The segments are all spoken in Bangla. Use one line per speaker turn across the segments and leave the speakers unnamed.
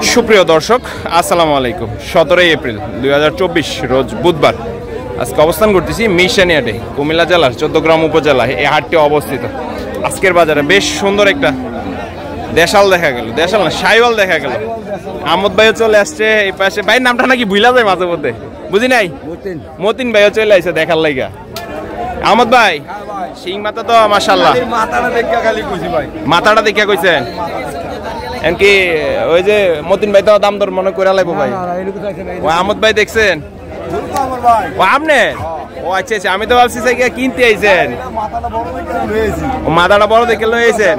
সুপ্রিয় দর্শক আসসালামু আলাইকুম। 17 এপ্রিল 2024 রোজ বুধবার আজকে অবস্থান করতেছি মিশানী হাটে, কুমিল্লা জেলার 14 গ্রাম উপজেলায় এই হাটটি অবস্থিত। আজকের বাজারে বেশ সুন্দর একটা দেশাল দেখা গেল, দেশাল না সাইওয়াল দেখা গেল। আহমদ ভাইও চলে আসছে এই পাশে। ভাইয়ের নামটা নাকি ভুলা যায় মাঝে মধ্যে, বুঝি নাই। মতিন ভাইও চলে আসছে দেখার লাইগা। আহমদ ভাই সিং মাথা তো মাশাআল্লাহ, মাথাটা দেখিয়া কইছেন এমনকি ওই যে মতিন ভাই তো দাম দর মনে করে লাইবো ভাই। ও আহমদ ভাই দেখছেন ও আপনি? ও আচ্ছা আচ্ছা, আমি তো ভাবছি কিনতে আইছেন। ও মাথাটা বড় দেখে লই আইছেন,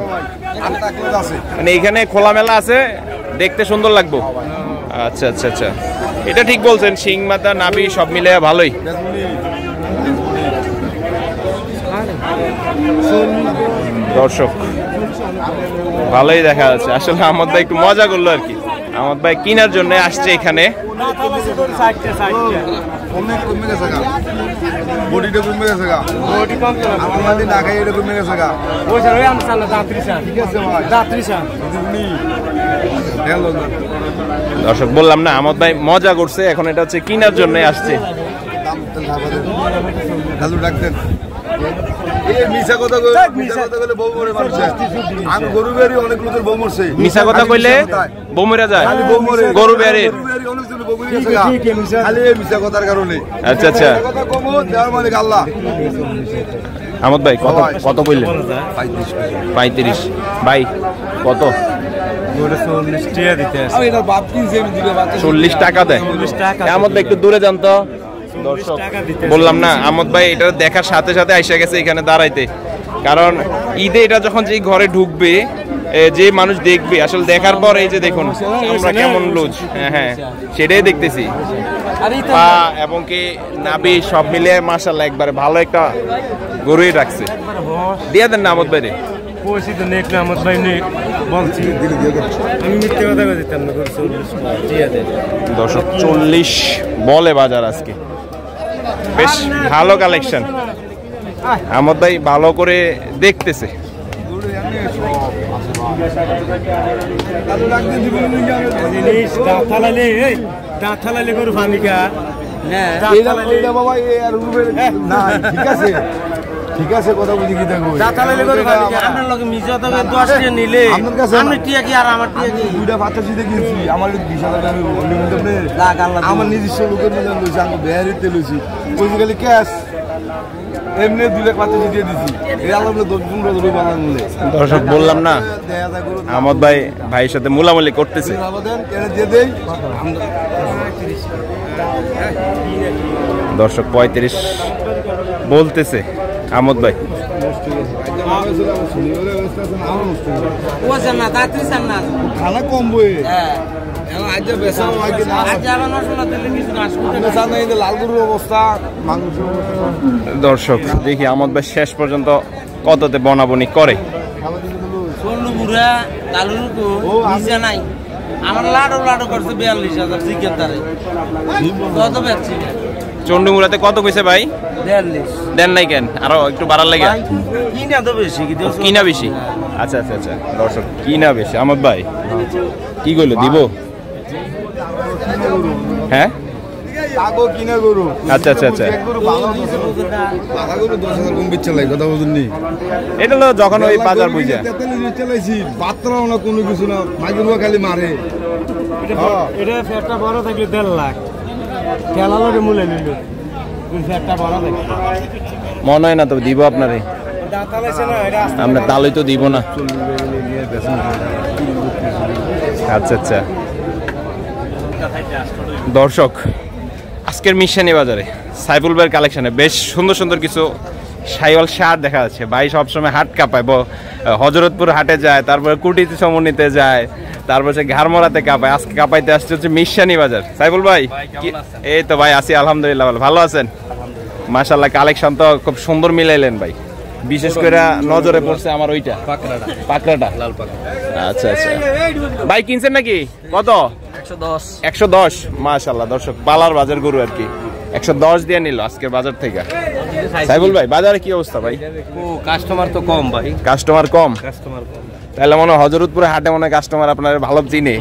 মানে এখানে খোলামেলা আছে, দেখতে সুন্দর লাগবো। আচ্ছা আচ্ছা আচ্ছা, এটা ঠিক বলছেন, শিং মাথা নাভি সব মিলে ভালোই। দর্শক ভালোই দেখা যাচ্ছে। আসলে আহমদ ভাই একটু মজা করলো আর কি। আহমদ ভাই কেনার জন্য আসছে এখানে। দর্শক বললাম না, আহমদ ভাই মজা করছে, এখন এটা হচ্ছে কেনার জন্য আসছে। মিশা কথা কইলে বউ মরে যায়, গরু বেড়ে। আচ্ছা আচ্ছা, আহমদ ভাই কত কত বললেন? 35। ভাই কত? 40 টাকা দেয়। আহমদ ভাই একটু দূরে যান তো। দর্শক বললাম না, আহমদ ভাই এটা দেখার সাথে সাথে আইসা গেছে এখানে দাঁড়াইতে, কারণ ঈদে এটা যখন যে ঘরে ঢুকবে, যে মানুষ দেখবে, আসলে দেখার পর এই যে দেখুন আমরা কেমন লুজ, হ্যাঁ সেটাই দেখতেছি। পা এবং কি নাভি সব মিলে মাশাআল্লাহ একবারে ভালো একটা গরুই রাখছে। দিয়া দেন না আহমদ ভাই রে। দর্শক 40 বলে বাজার আজকে, বেশ ভালো কালেকশন। আহমদ ভাই ভালো করে দেখতেছে।
ঠিক আছে, কথা বুঝি কি দেখো আপনার লগে মিজা তো 10 টাকা নিলে আমি টিয়া কি আর আমার টিয়া কি দুইটা বাচ্চা দিতে গেছি, আমার 20,000 টাকা আমি বলি মনে লাগ আল্লাহ আমার নিজস্ব লোকের মধ্যে লইছি, আমি বেহারিতে লইছি, কইছি গেলে ক্যাশ এমনি 2 লাখ বাচ্চা দিয়ে দিছি। এই আল্লাহ বলে 10 ধরে বানান বলে।
দর্শক বললাম না, আহমদ ভাই ভাইয়ের সাথে মুলামুলি করতেছে।
দিয়ে দেই
দর্শক 35 বলতেছে আহমদ ভাই।
খানা কম বই
দর্শক দেখি আহমদ ভাই শেষ পর্যন্ত কততে বনাবনি করে।
আমার লাডো লাডো করছে 42,000 জিজ্ঞেস তারে কত বেচছি।
চন্ডুমুড়াতে কত কইছে ভাই?
42
দেন নাই কেন? আরো একটু বাড়ার লাগে
কিনা তো বেশি,
কিনা বেশি। আচ্ছা আচ্ছা আচ্ছা, দর্শক কিনা বেশি। আহমদ ভাই কি কইলো দিব? হ্যাঁ আচ্ছা আচ্ছা আচ্ছা, এটা হলো যখন ওই বাজার বুঝা
বাতরাও না কোনো কিছু না, মাইগুলো খালি মারে। এটা ফেরটা বড় থাকলে 1.5 লাখ খেলা লাগে মূলে নিল, ফেরটা বড় থাকে
মনে হয় না তো দিব আপনারে। আমরা তালই তো দিব না। আচ্ছা আচ্ছা, দর্শক আজকের মিশানী বাজারে সাইফুল ভাইয়ের কালেকশনে বেশ সুন্দর সুন্দর কিছু সাইওয়াল সার দেখা যাচ্ছে। ভাই সবসময় হাট কাঁপায়, হজরতপুর হাটে যায়, তারপরে কুটিতে সমন্বিতে যায়, তারপর হচ্ছে ঘাড়মরাতে কাঁপায়, আজকে কাঁপাইতে আসছে হচ্ছে মিশানী বাজার। সাইফুল ভাই এই তো ভাই আছি আলহামদুলিল্লাহ, ভালো আছেন? মাশাআল্লাহ কালেকশন তো খুব সুন্দর মিলাইলেন ভাই, বিশেষ করে নজরে পড়ছে আমার ওইটা পাকড়াটা লাল পাকড়া। আচ্ছা আচ্ছা, ভাই কিনছেন নাকি? কত? 110। মাশাআল্লাহ দর্শক বালার বাজার গরু আর কি, 110 দিয়ে নিল আজকের বাজার থেকে। সাইফুল ভাই বাজারে কি অবস্থা ভাই?
কাস্টমার তো কম ভাই,
কাস্টমার কম। তাহলে মনে হয় হজরতপুরে হাটে মনে হয় কাস্টমার আপনার ভালো চিনে।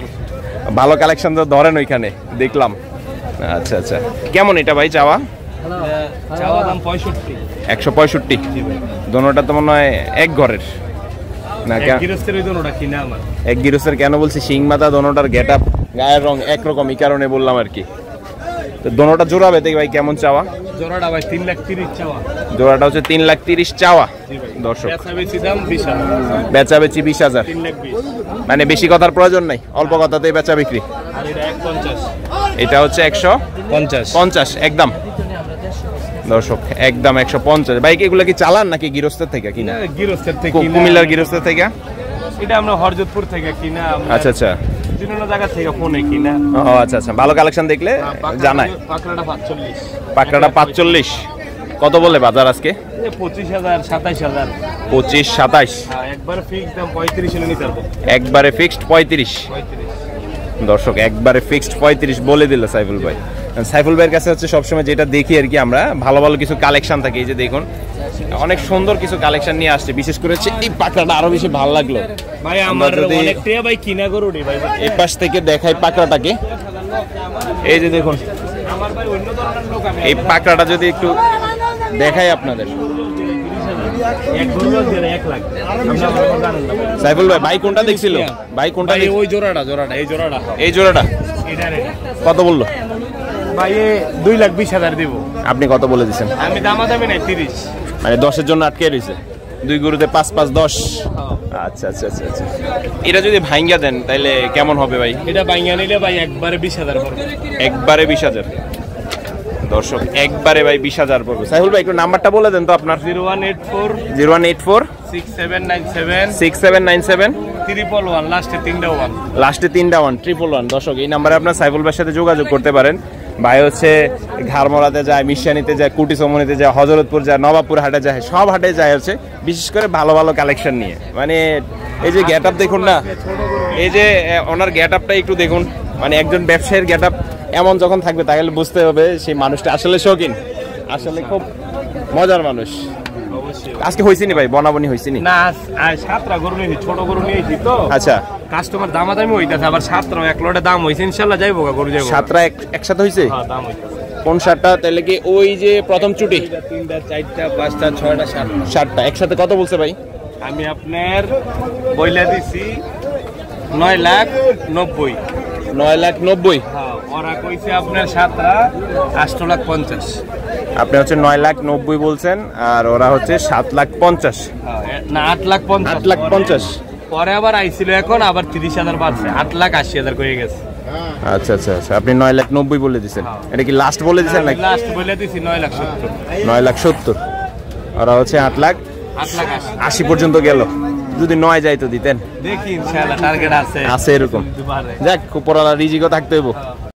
ভালো কালেকশন তো ধরেন ওইখানে দেখলাম। আচ্ছা আচ্ছা, কেমন এটা ভাই চাওয়া?
চাওয়া দাম 65।
165। দোনোটা তো মনে হয় এক ঘরের না?
গৃহস্থের ওই দোনোটা কিনা আমার।
এক গৃহস্থের কেন বলছি, শিং মাথা দোনোটার গেট আপ গায়ের রং একরকম, এই কারণে বললাম আর কি। তো দোনোটা জোড়াবে দেখি ভাই কেমন চাওয়া?
জোড়াটা ভাই 3,30,000 চাওয়া।
জোড়াটা হচ্ছে 3,30,000 চাওয়া। দর্শক
বেচাবেচি দাম 20,000।
বেচাবেচি 20,000।
3,20,000
মানে বেশি কথার প্রয়োজন নাই, অল্প কথাতেই বেচা বিক্রি।
আর এটা 150।
এটা হচ্ছে 150 একদম। দর্শক একদম 150। ভাই এগুলা কি চালান নাকি গৃহস্থের থেকে কিনা?
গৃহস্থের থেকে,
কুমিল্লার গৃহস্থের থেকে।
এটা আমরা হরজতপুর থেকে কিনা।
আচ্ছা আচ্ছা,
বিভিন্ন জায়গা থেকে ফোনে কিনা।
ও আচ্ছা আচ্ছা, ভালো কালেকশন দেখলে জানায়।
পাকড়াটা 45।
পাকড়াটা 45। কত বলে বাজার আজকে?
25,000 27,000।
25 27।
একবারে ফিক্সড দাম 35 হলে নিতে পারবো।
একবারে ফিক্সড 35। দর্শক একবারে ফিক্সড 35 বলে দিল সাইফুল ভাই। সাইফুল ভাইয়ের কাছে হচ্ছে সবসময় যেটা দেখি আর কি, আমরা ভালো ভালো কিছু কালেকশন থাকে। এই যে দেখুন অনেক সুন্দর কিছু কালেকশন নিয়ে আসছে, বিশেষ করে এই পাকড়াটা আরো বেশি ভালো লাগলো
ভাই। আমার অনেকটাই ভাই কিনা গরু রে ভাই।
এই পাশ থেকে দেখাই পাকড়াটাকে। এই যে দেখুন
আমার ভাই অন্য ধরনের লোক। আমি
এই পাকড়াটা যদি একটু দেখাই আপনাদের।
এক গরু দিয়ে 1 লাখ। আমরা জানেন না
সাইফুল ভাই, ভাই কোনটা দেখছিল? ভাই কোনটা?
ওই জোড়াটা এই জোড়াটা।
এই জোড়াটা
এটা
কত বললো
ভাই? 2,20,000 দিব।
আপনি কত বলে দিচ্ছেন?
আমি দামাদামি নাই 30।
মানে 10-এর জন্য আটকে রয়েছে। 2 গরুতে 5 5 10। আচ্ছা আচ্ছা আচ্ছা আচ্ছা, এটা যদি ভাঙ্গা দেন তাহলে কেমন হবে ভাই?
এটা ভাঙ্গা নিলে ভাই একবারে 20,000 পড়বে।
একবারে 20,000। দর্শক একবারে ভাই 20,000 পড়বে। সাইফুল ভাই একটু নাম্বারটা বলে দেন তো আপনার।
0184 6797
6797
111। লাস্টে 3টা 1।
লাস্টে 3টা 1 111। দর্শক এই নাম্বারে আপনার সাইফুল ভাইয়ের সাথে যোগাযোগ করতে পারেন। ভাই হচ্ছে ঘাড়মরাতে যায়, মিশানিতে যায়, কুটি চমনিতে যায়, হজরতপুর যায়, নবাবপুর হাটে যায়, সব হাটে যায় হচ্ছে, বিশেষ করে ভালো ভালো কালেকশন নিয়ে। মানে এই যে গেট আপ দেখুন না, এই যে ওনার গেট আপটা একটু দেখুন। মানে একজন ব্যবসায়ীর গেট আপ এমন যখন থাকবে তাহলে বুঝতে হবে সেই মানুষটা আসলে শৌখিন, আসলে খুব মজার মানুষ। আজকে হইছিনি ভাই, বনাবনি হইছিনি
না? 7টা গরু নিয়েছি, ছোট গরু নিয়েছি তো।
আচ্ছা,
কাস্টমার দামাদামি হইতাছে। আবার 7টা এক লটে দাম হইছে, ইনশাআল্লাহ যাইবো গরু যাইবো।
7টা একসাথে হইছে?
হ্যাঁ, দাম হইতাছে।
কোন 7টা? তাহলে কি ওই যে প্রথম চুটি?
3টা 4টা 5টা 6টা
7টা একসাথে কত বলছে ভাই?
আমি আপনার বইলা দিছি 9,90,000।
9,90,000।
হ্যাঁ, ওরা কইছে আপনার 7টা 8,50,000।
আপনি হচ্ছে 9,90,000 বলছেন, আর ওরা হচ্ছে 7,50,000।
না 8,50,000।
8,50,000
পরে আবার আইছিল, এখন আবার 30,000 বাড়ছে, 8,80,000 করে গেছে।
আচ্ছা আচ্ছা আচ্ছা, আপনি 9,90,000 বলে দিচ্ছেন। এটা কি লাস্ট বলে দিচ্ছেন নাকি?
লাস্ট বলে দিছি 9,70,000।
9,70,000। ওরা হচ্ছে 8,80,000 পর্যন্ত গেল। যদি 9 যায় তো দিতেন।
দেখি ইনশাআল্লাহ, টার্গেট আছে
এরকম। যাক, উপরওয়ালা রিজিকও থাকতে হইব।